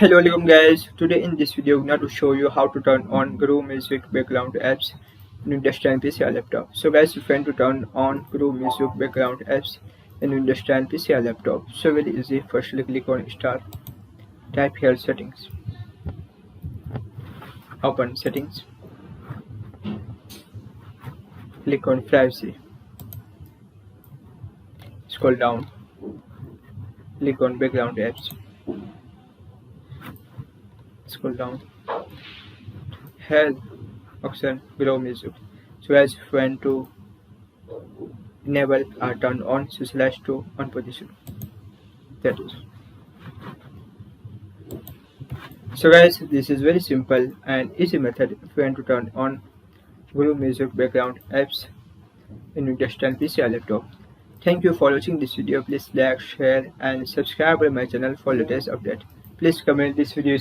Hello welcome guys, today in this video I'm going to show you how to turn on Groove Music background apps in Windows 10 PC or laptop. So guys, if you want to turn on Groove Music background apps in Windows 10 PC or laptop, so very easy. Firstly click on Start, type here Settings, open Settings, click on Privacy, scroll down, click on Background Apps, scroll down, here option Groove Music. So guys, if you want to enable or turn on, so slash to on position, that is. So guys, this is very simple and easy method if you want to turn on Groove Music background apps in Windows 10 PC or laptop. Thank you for watching this video. Please like, share and subscribe to my channel for latest update. Please comment this video